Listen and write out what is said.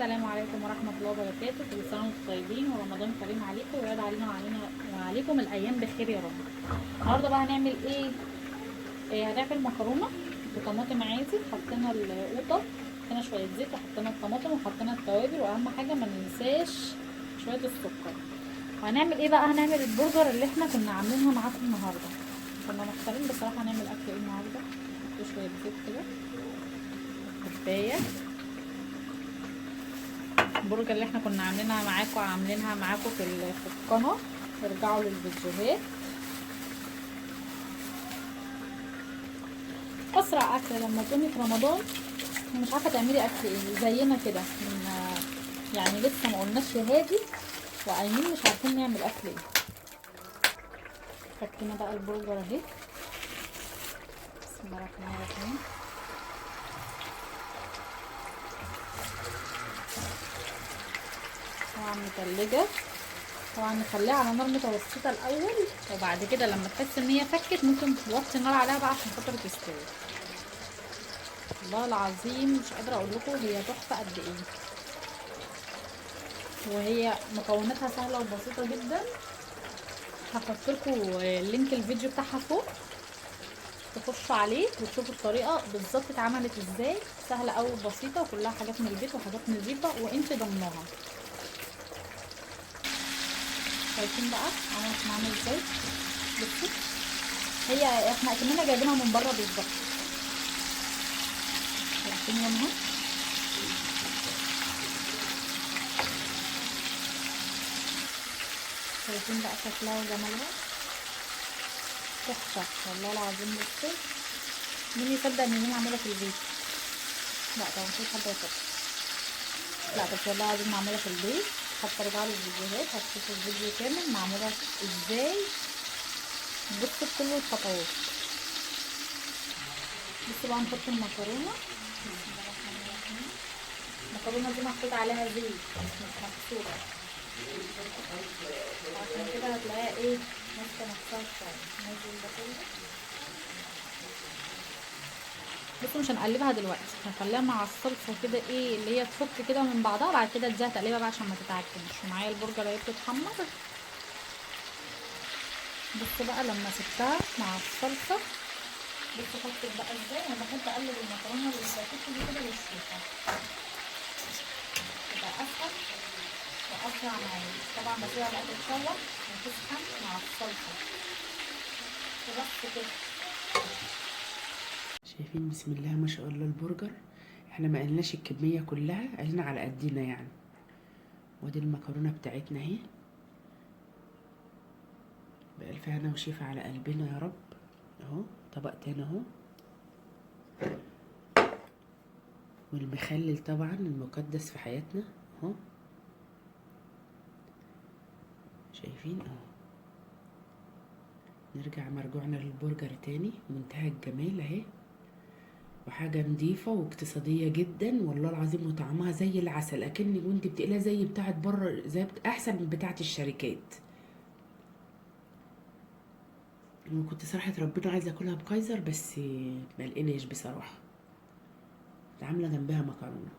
السلام عليكم ورحمة الله وبركاته. كل سنة وانتم طيبين ورمضان كريم عليكم ويعود علينا وعليكم الأيام بخير يا رب. النهارده بقى هنعمل إيه هنعمل مكرونة بطماطم عادي. حطينا القوطة، حطينا شوية زيت وحطينا الطماطم وحطينا التوابل، وأهم حاجة ما ننساش شوية السكر. وهنعمل ايه بقى؟ هنعمل البرجر اللي احنا كنا عاملينها معاكم النهارده. كنا محتارين بصراحة هنعمل أكل ايه النهارده. نحط شوية زيت كده، كوباية البرجر اللي احنا كنا عاملينها معاكم في القناه. ارجعوا للفيديوهات. اسرع اكل لما تكوني في رمضان ومش عارفه تعملي اكل ايه زينا كده، يعني لسه ما قلناش يا هادي وقايمين مش عارفين نعمل اكل ايه. حطينا بقى البرجر اهي، بسم الله الرحمن الرحيم. طبعا متلجه، طبعا نخليها على نار متوسطه الاول، وبعد كده لما تحس ان هي فكت ممكن توطي النار عليها بقى عشان خاطر تستوي. والله العظيم مش قادره اقول لكم هي تحفه قد ايه، وهي مكوناتها سهله وبسيطه جدا. هحط لكم لينك الفيديو بتاعها فوق، تخشوا عليه وتشوفوا الطريقه بالظبط اتعملت ازاي. سهله قوي وبسيطه وكلها حاجات من البيت وحاجات نظيفه وانت ضمناها. شايفين بقى عملت معانا ازاي؟ بصوا، هي احنا كنا جايبينها من بره بالظبط. شايفين لونها؟ شايفين بقى شكلها وجمالها؟ تحفه والله العظيم. بصوا، مين يصدق ان دي معموله في البيت؟ لا طبعا مفيش حد يصدق. لا بس والله العظيم معموله في البيت. حتى ارجعوا للفيديوهات هتشوفوا الفيديو كامل معموله ازاي. بصوا بكل الخطوات. بصوا بقى نحط المكرونه. المكرونه دي محطوط عليها زيت مش مكسوره، عشان كده هتلاقيها ايه، ماسكه نفسها شويه. ننزل ده كله. بصوا مش هنقلبها دلوقتي، هنخليها مع الصلصه كده ايه اللي هي تفك كده من بعضها، وبعد كده اديها تقليبه بقى عشان ما تتعجنش. ومعايا البرجر اهي بتتحمر. بصوا بقى لما سبتها مع الصلصه، بصوا خدت بقى ازاي. انا بحب اقلب المكرونه اللي فاتت دي كده بالشوكه، تبقى اسهل واسرع معايا. طبعا بسيبها بقى تتشوح وتسخن مع الصلصه وبس كده. شايفين بسم الله ما شاء الله البرجر. احنا ما قلناش الكميه كلها، قلنا على قدنا يعني. ودي المكرونه بتاعتنا اهي، بألف هنا وشفا على قلبنا يا رب. اهو طبق تاني اهو، والمخلل طبعا المقدس في حياتنا اهو. شايفين اهو. نرجع مرجوعنا للبرجر تاني، منتهى الجمال اهي، وحاجة نضيفة واقتصادية جدا والله العظيم، وطعمها زي العسل، اكني وانت بتقلها زي بتاعت بره، احسن من بتاعت الشركات. وكنت صراحة ربنا عايزة اكلها بكايزر بس ما لقيناش بصراحة. عاملة جنبها مكرونة.